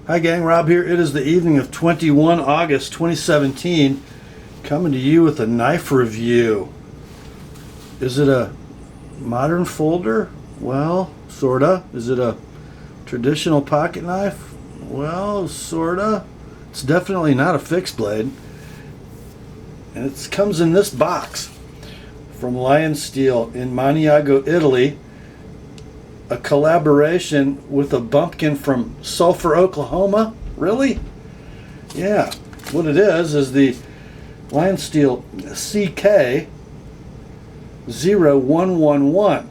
Hi gang, Rob here. It is the evening of 21 August 2017, coming to you with a knife review. Is it a modern folder? Well, sorta. Is it a traditional pocket knife? Well, sorta. It's definitely not a fixed blade. And it comes in this box from Lionsteel in Maniago, Italy. A collaboration with a bumpkin from Sulphur, Oklahoma? Really? Yeah. What it is the Lionsteel CK0111.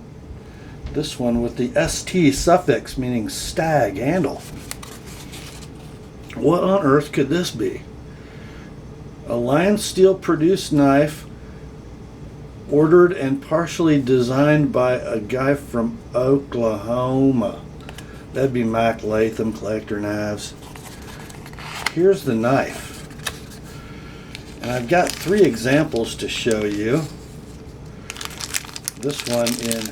This one with the ST suffix, meaning stag handle. What on earth could this be? A Lionsteel produced knife, ordered and partially designed by a guy from Oklahoma. That'd be Mac Latham Collector Knives. Here's the knife. And I've got 3 examples to show you. This one in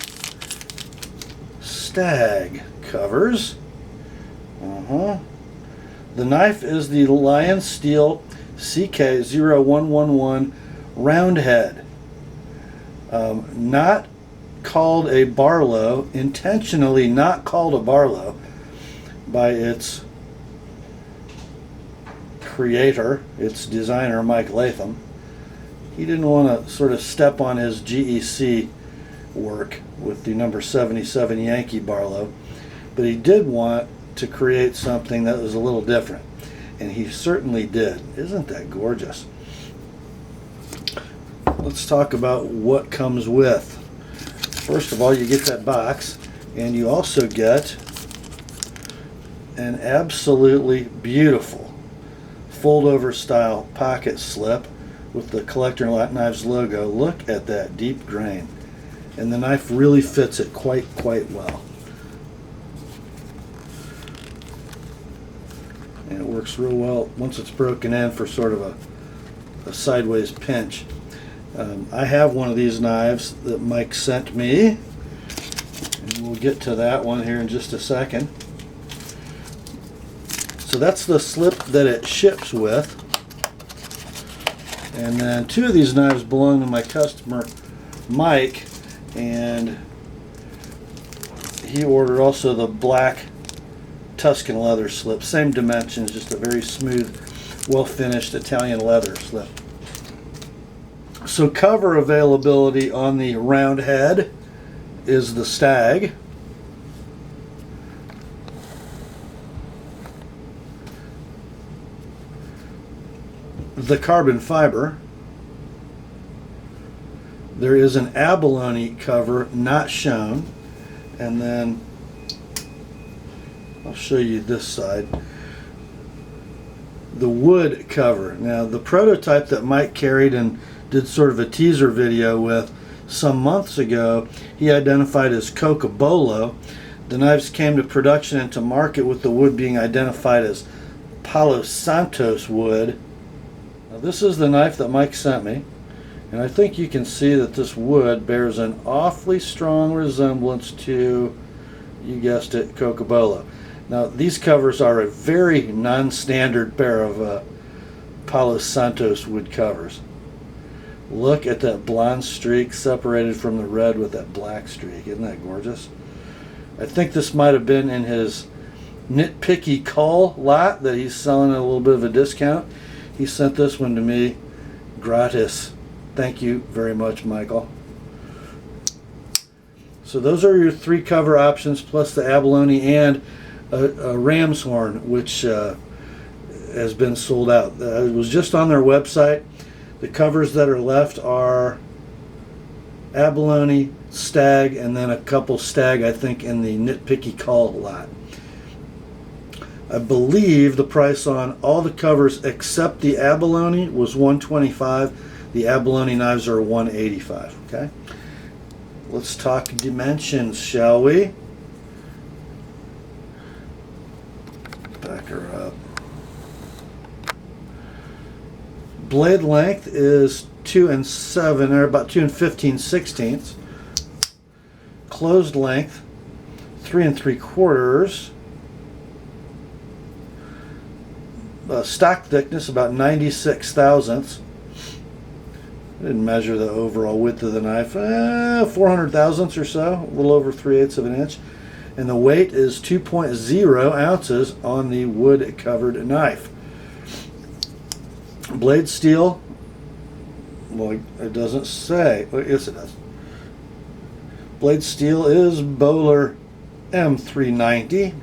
stag covers. The knife is the Lionsteel CK0111 Roundhead. Not called a Barlow, intentionally not called a Barlow by its creator, its designer, Mike Latham. He didn't want to sort of step on his GEC work with the number 77 Yankee Barlow, but he did want to create something that was a little different, and he certainly did. Isn't that gorgeous? Let's talk about what comes with. First of all, you get that box, and you also get an absolutely beautiful fold-over style pocket slip with the Collector Knives logo. Look at that deep grain, and the knife really fits it quite well. And it works real well once it's broken in for sort of a sideways pinch. I have one of these knives that Mike sent me, and we'll get to that one here in just a second. So that's the slip that it ships with. And then 2 of these knives belong to my customer Mike, and he ordered also the black Tuscan leather slip. Same dimensions, just a very smooth, well-finished Italian leather slip. So cover availability on the Roundhead is the stag. The carbon fiber. There is an abalone cover not shown, and then I'll show you this side. The wood cover. Now the prototype that Mike carried and did sort of a teaser video with some months ago, he identified as Cocobolo. The knives came to production and to market with the wood being identified as Palo Santos wood. Now this is the knife that Mike sent me, and I think you can see that this wood bears an awfully strong resemblance to, you guessed it, Cocobolo. Now these covers are a very non-standard pair of Palo Santos wood covers. Look at that blonde streak separated from the red with that black streak. Isn't that gorgeous? I think this might have been in his nitpicky cull lot that he's selling at a little bit of a discount. He sent this one to me gratis. Thank you very much, Michael. So those are your 3 cover options, plus the abalone and a ram's horn, which has been sold out. It was just on their website. The covers that are left are abalone, stag, and then a couple stag, I think, in the nitpicky cull lot. I believe the price on all the covers except the abalone was $125. The abalone knives are $185. Okay. Let's talk dimensions, shall we? Back her up. Blade length is 2 7, or about 2 15/16. Closed length 3 3/4. stock thickness about 96 thousandths. I didn't measure the overall width of the knife. 400 thousandths or so, a little over 3/8 of an inch. And the weight is 2.0 ounces on the wood-covered knife. Blade steel, well, it doesn't say. Yes, it does. Blade steel is Bowler M390.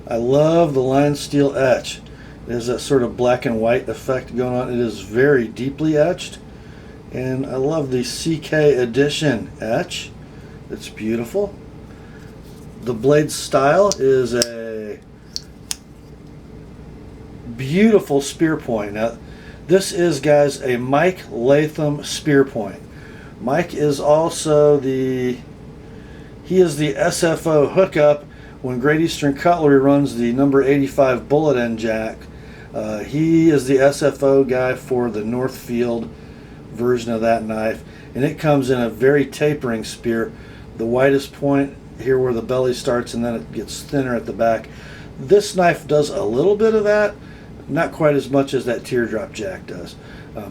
I love the Lionsteel etch. There's that sort of black and white effect going on. It is very deeply etched. And I love the CK Edition etch. It's beautiful. The blade style is a beautiful spear point. Now, this is, guys, a Mike Latham spear point. Mike is also he is the SFO hookup when Great Eastern Cutlery runs the number 85 bullet end jack. He is the SFO guy for the Northfield version of that knife, and it comes in a very tapering spear. The widest point here where the belly starts, and then it gets thinner at the back. This knife does a little bit of that, not quite as much as that teardrop jack does,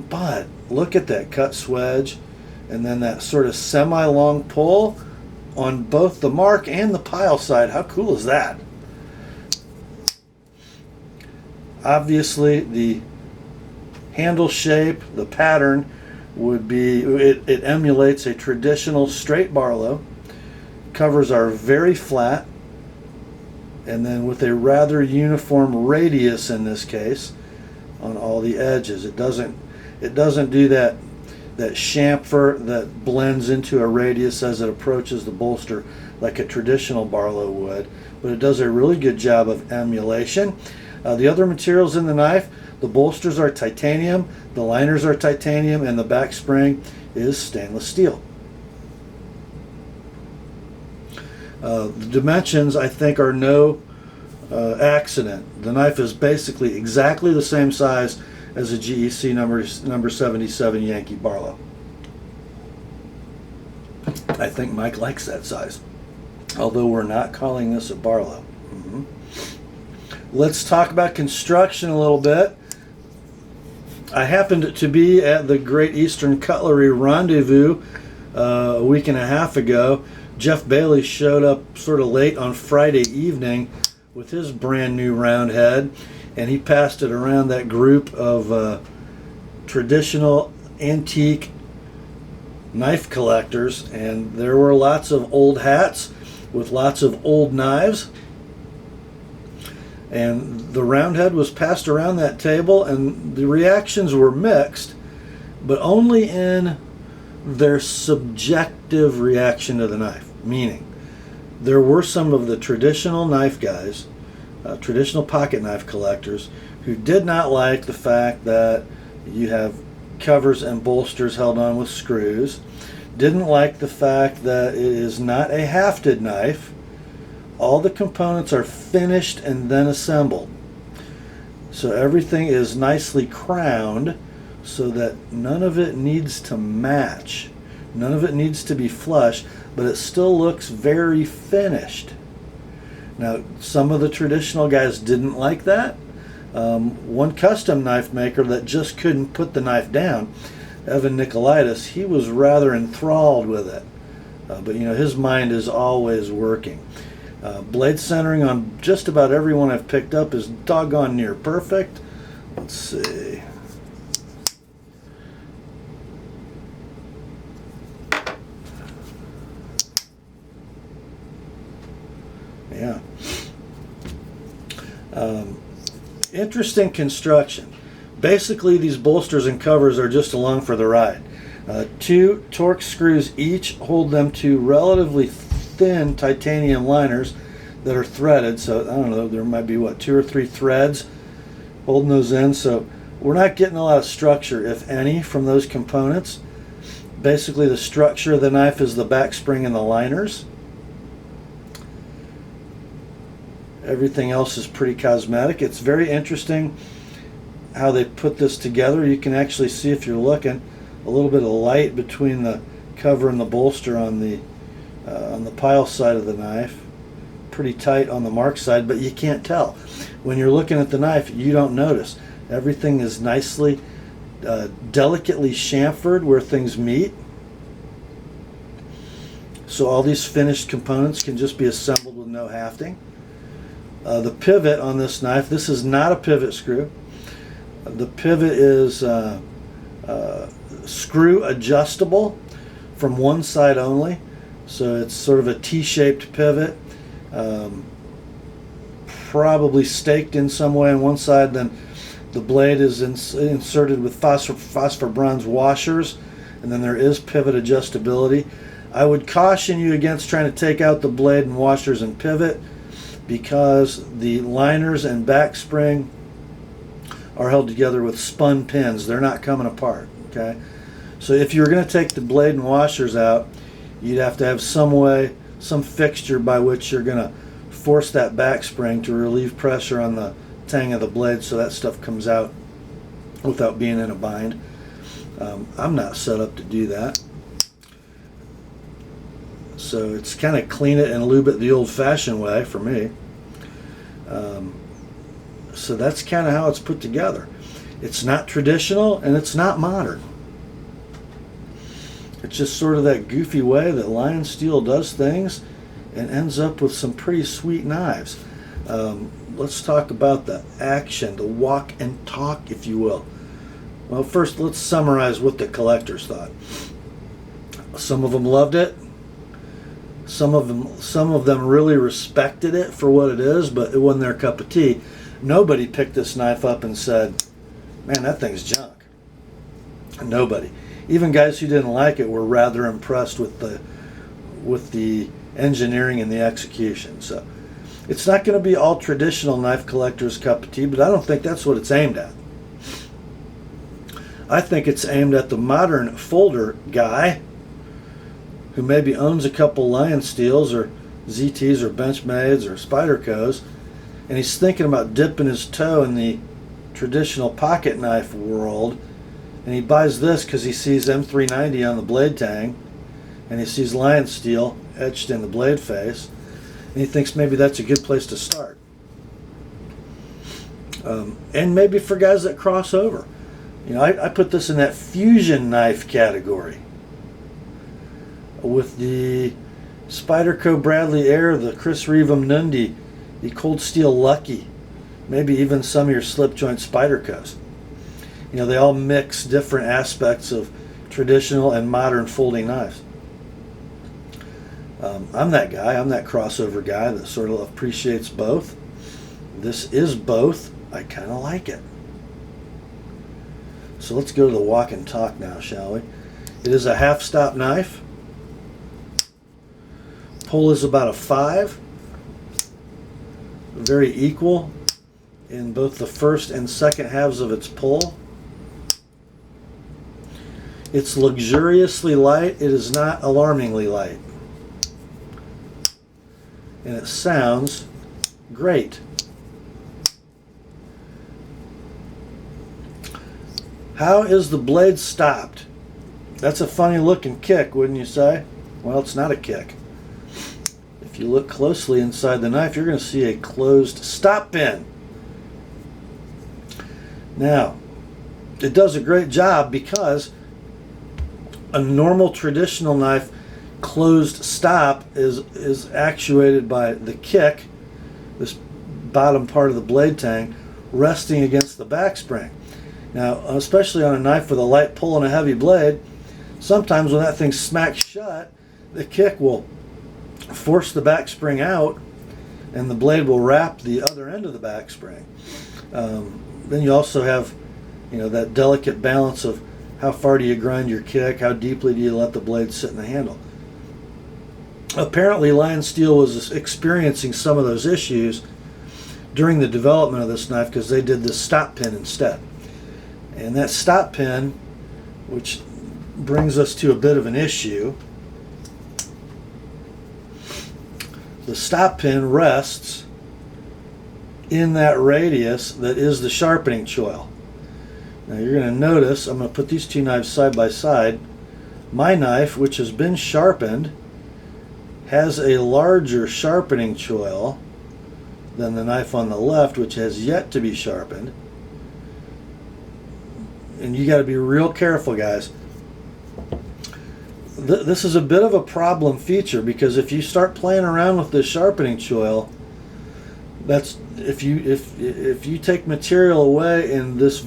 but look at that cut swedge, and then that sort of semi-long pull on both the mark and the pile side. How cool is that? Obviously, the handle shape, the pattern would be, it emulates a traditional straight Barlow. Covers are very flat, and then with a rather uniform radius in this case on all the edges. It doesn't do that chamfer that blends into a radius as it approaches the bolster like a traditional Barlow would, but it does a really good job of emulation. The other materials in the knife, the bolsters are titanium, the liners are titanium, and the back spring is stainless steel. The dimensions, I think, are no accident. The knife is basically exactly the same size as a GEC number 77 Yankee Barlow. I think Mike likes that size, although we're not calling this a Barlow. Let's talk about construction a little bit. I happened to be at the Great Eastern Cutlery Rendezvous a week and a half ago. Jeff Bailey showed up sort of late on Friday evening with his brand new Roundhead, and he passed it around that group of traditional antique knife collectors, and there were lots of old hats with lots of old knives. And the Roundhead was passed around that table, and the reactions were mixed, but only in their subjective reaction to the knife. Meaning, there were some of the traditional knife guys, traditional pocket knife collectors, who did not like the fact that you have covers and bolsters held on with screws, didn't like the fact that it is not a hafted knife. All the components are finished and then assembled. So everything is nicely crowned so that none of it needs to match. None of it needs to be flush, but it still looks very finished. Now, some of the traditional guys didn't like that. One custom knife maker that just couldn't put the knife down, Evan Nicolaitis, he was rather enthralled with it. But you know, his mind is always working. Blade centering on just about every one I've picked up is doggone near perfect. Let's see. Yeah. Interesting construction. Basically, these bolsters and covers are just along for the ride. 2 Torx screws each hold them to relatively thin titanium liners that are threaded. So I don't know, there might be what, 2 or 3 threads holding those in. So we're not getting a lot of structure, if any, from those components. Basically, the structure of the knife is the back spring and the liners. Everything else is pretty cosmetic. It's very interesting how they put this together. You can actually see, if you're looking, a little bit of light between the cover and the bolster on the pile side of the knife. pretty tight on the mark side, but you can't tell. When you're looking at the knife, you don't notice. Everything is nicely, delicately chamfered where things meet. So all these finished components can just be assembled with no hafting. The pivot on this knife, this is not a pivot screw. The pivot is screw adjustable from one side only. So it's sort of a T-shaped pivot, probably staked in some way on one side. Then the blade is inserted with phosphor bronze washers, and then there is pivot adjustability. I would caution you against trying to take out the blade and washers and pivot, because the liners and back spring are held together with spun pins. They're not coming apart. Okay, so if you were going to take the blade and washers out, you'd have to have some way, some fixture by which you're going to force that back spring to relieve pressure on the tang of the blade so that stuff comes out without being in a bind. I'm not set up to do that. So it's kind of clean it and lube it the old-fashioned way for me. So that's kind of how it's put together. It's not traditional and it's not modern. It's just sort of that goofy way that Lionsteel does things and ends up with some pretty sweet knives. Let's talk about the action, the walk and talk, if you will. Well, first let's summarize what the collectors thought. Some of them loved it. Some of them really respected it for what it is, but it wasn't their cup of tea. Nobody picked this knife up and said, "Man, that thing's junk." Nobody. Even guys who didn't like it were rather impressed with the engineering and the execution. So it's not going to be all traditional knife collectors' cup of tea, but I don't think that's what it's aimed at. I think it's aimed at the modern folder guy who maybe owns a couple Lionsteels or ZTs or Benchmades or Spydercos, and he's thinking about dipping his toe in the traditional pocket knife world, and he buys this because he sees M390 on the blade tang, and he sees Lionsteel etched in the blade face, and he thinks maybe that's a good place to start. And maybe for guys that cross over. You know, I put this in that fusion knife category, with the Spyderco Bradley Air, the Chris Reevum Nundy, the Cold Steel Lucky, maybe even some of your slip joint Spydercos. You know, they all mix different aspects of traditional and modern folding knives. I'm that guy. I'm that crossover guy that sort of appreciates both. This is both. I kind of like it. So let's go to the walk and talk now, shall we? It is a half-stop knife. Pull is about a 5. Very equal in both the first and second halves of its pull. It's luxuriously light. It is not alarmingly light. And it sounds great. How is the blade stopped? That's a funny looking kick, wouldn't you say? Well, it's not a kick. If you look closely inside the knife, you're going to see a closed stop pin. Now, it does a great job because a normal traditional knife closed stop is actuated by the kick, this bottom part of the blade tang, resting against the back spring. Now, especially on a knife with a light pull and a heavy blade, sometimes when that thing smacks shut, the kick will force the back spring out and the blade will wrap the other end of the back spring. Then you also have, you know, that delicate balance of how far do you grind your kick, how deeply do you let the blade sit in the handle. Apparently Lionsteel was experiencing some of those issues during the development of this knife because they did this stop pin instead. And that stop pin, which brings us to a bit of an issue, the stop pin rests in that radius that is the sharpening choil. Now you're going to notice, I'm going to put these two knives side by side. My knife, which has been sharpened, has a larger sharpening choil than the knife on the left, which has yet to be sharpened. And you got to be real careful, guys. This is a bit of a problem feature, because if you start playing around with this sharpening choil, that's if you take material away in this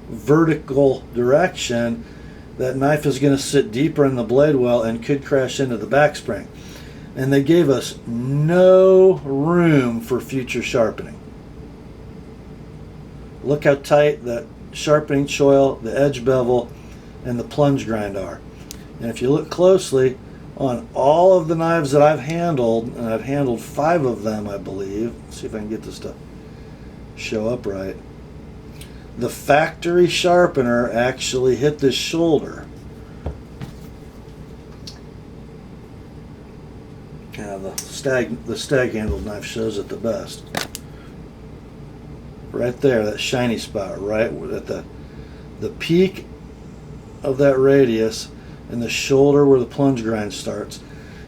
vertical direction, that knife is going to sit deeper in the blade well and could crash into the back spring. And they gave us no room for future sharpening. Look how tight that sharpening choil, the edge bevel, and the plunge grind are. And if you look closely on all of the knives that I've handled, and I've handled 5 of them, I believe. Let's see if I can get this to show up right. The factory sharpener actually hit this shoulder. Yeah, the stag handled knife shows it the best. Right there, that shiny spot, right at the peak of that radius, and the shoulder where the plunge grind starts.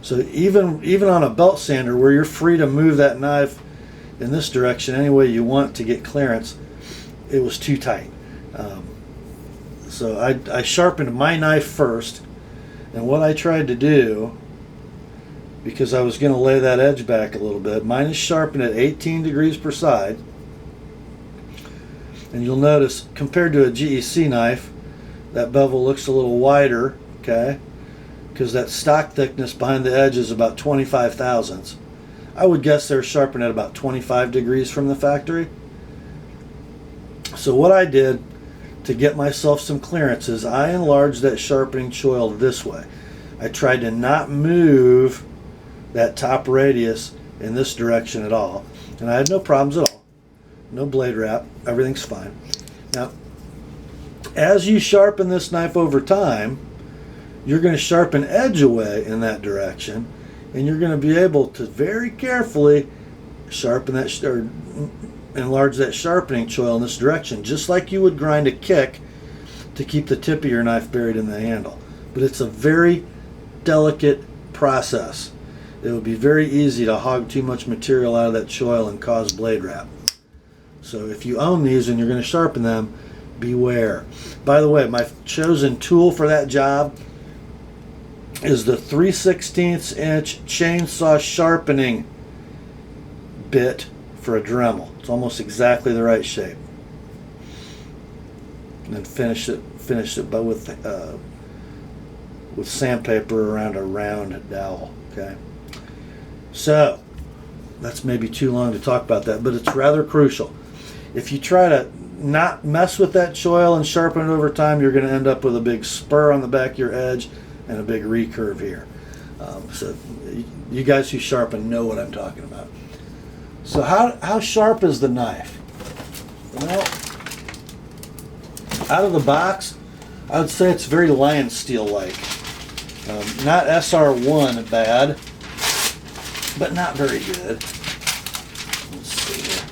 So even on a belt sander, where you're free to move that knife in this direction any way you want to get clearance, it was too tight. So I sharpened my knife first, and what I tried to do, because I was going to lay that edge back a little bit, mine is sharpened at 18 degrees per side. And you'll notice, compared to a GEC knife, that bevel looks a little wider, okay? Because that stock thickness behind the edge is about 25 thousandths. I would guess they're sharpened at about 25 degrees from the factory. So what I did to get myself some clearance is I enlarged that sharpening choil this way. I tried to not move that top radius in this direction at all. And I had no problems at all. No blade wrap, everything's fine. Now, as you sharpen this knife over time, you're going to sharpen edge away in that direction, and you're going to be able to very carefully sharpen that, or enlarge that sharpening choil in this direction, just like you would grind a kick to keep the tip of your knife buried in the handle. But it's a very delicate process. It would be very easy to hog too much material out of that choil and cause blade wrap. So if you own these and you're going to sharpen them, beware. By the way, my chosen tool for that job is the 3/16 inch chainsaw sharpening bit for a Dremel. It's almost exactly the right shape. And then finish it but with sandpaper around a round dowel. Okay. So that's maybe too long to talk about that, but it's rather crucial. If you try to not mess with that choil and sharpen it over time, you're going to end up with a big spur on the back of your edge and a big recurve here. So you guys who sharpen know what I'm talking about. So how sharp is the knife? Well, out of the box, I would say it's very Lionsteel-like. Not SR1 bad, but not very good. Let's see here.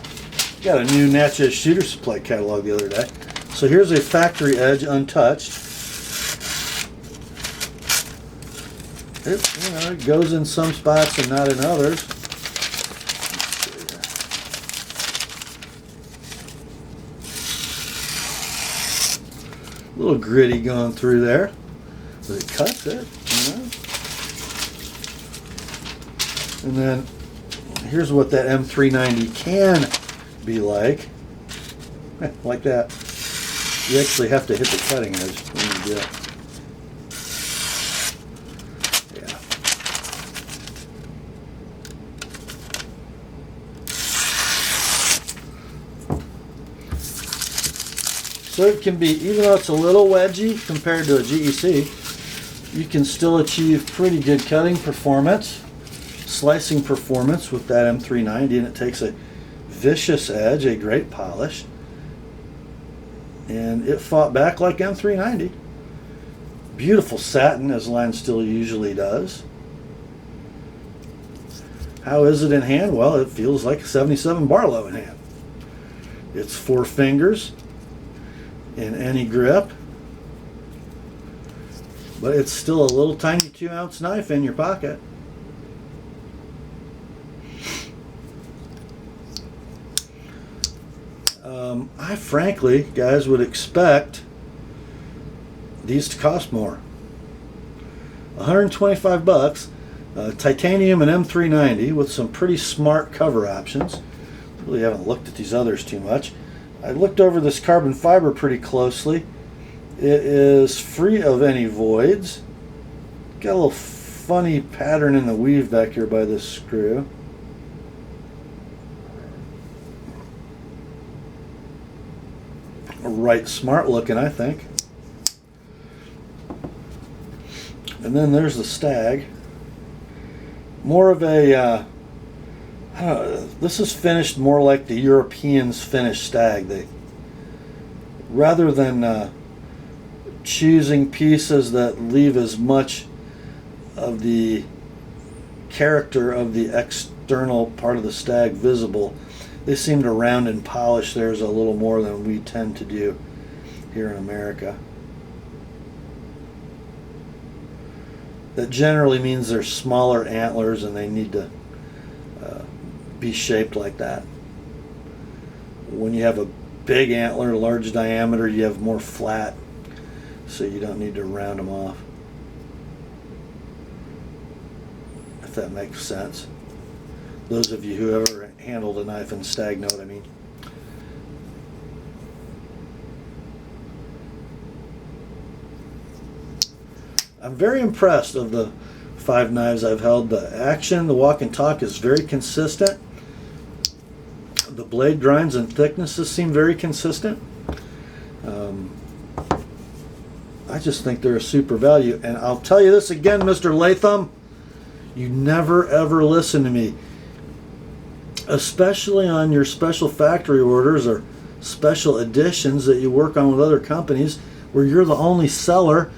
Got a new Natchez Shooter Supply catalog the other day. So here's a factory edge untouched. It goes in some spots and not in others. A little gritty going through there, but it cuts it, you know. And then here's what that M390 can be like. Like that. You actually have to hit the cutting edge when you do it. Yeah. So it can be, even though it's a little wedgy compared to a GEC, you can still achieve pretty good cutting performance, slicing performance with that M390, and it takes a vicious edge, a great polish, and it fought back like M390. Beautiful satin, as Lionsteel usually does. How is it in hand? Well, it feels like a 77 Barlow in hand. It's 4 fingers in any grip, but it's still a little tiny 2-ounce knife in your pocket. I frankly, guys, would expect these to cost more. 125 bucks, titanium and M390 with some pretty smart cover options. Really haven't looked at these others too much. I looked over this carbon fiber pretty closely. It is free of any voids. Got a little funny pattern in the weave back here by this screw. Right, smart looking, I think. And then there's the stag. More of a, I don't know, this is finished more like the Europeans finish stag. They, rather than choosing pieces that leave as much of the character of the external part of the stag visible, they seem to round and polish theirs a little more than we tend to do here in America. That generally means they're smaller antlers and they need to be shaped like that. When you have a big antler, large diameter, you have more flat, so you don't need to round them off. If that makes sense. Those of you who ever handled a knife and stag know what I mean. I'm very impressed of the 5 knives I've held. The action, the walk and talk is very consistent. The blade grinds and thicknesses seem very consistent. I just think they're a super value. And I'll tell you this again, Mr. Latham, you never ever listen to me. Especially on your special factory orders or special editions that you work on with other companies where you're the only seller,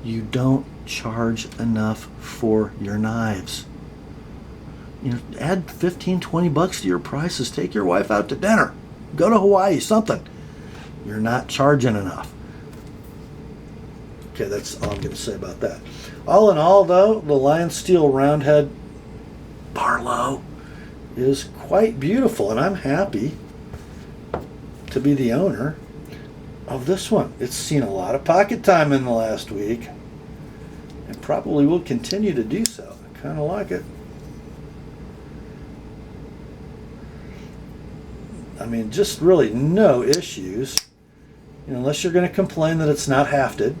you don't charge enough for your knives. You know, add 15, 20 bucks to your prices. Take your wife out to dinner. Go to Hawaii, something. You're not charging enough. Okay, that's all I'm going to say about that. All in all, though, the Lionsteel Roundhead Barlow is quite beautiful, and I'm happy to be the owner of this one. It's seen a lot of pocket time in the last week and probably will continue to do so. I kind of like it. I mean, just really no issues. You know, unless you're going to complain that it's not hafted.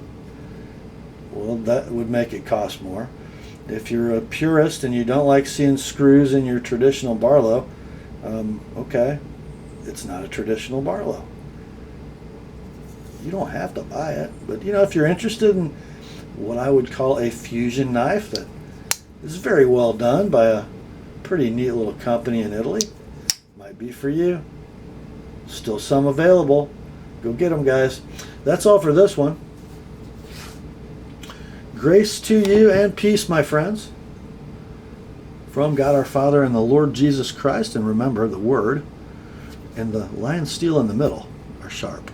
Well, that would make it cost more. If you're a purist and you don't like seeing screws in your traditional Barlow, okay, it's not a traditional Barlow. You don't have to buy it, but you know, if you're interested in what I would call a fusion knife that is very well done by a pretty neat little company in Italy, might be for you. Still some available. Go get them, guys. That's all for this one. Grace to you and peace, my friends, from God our Father and the Lord Jesus Christ. And remember, the Word and the lion steel in the middle are sharp.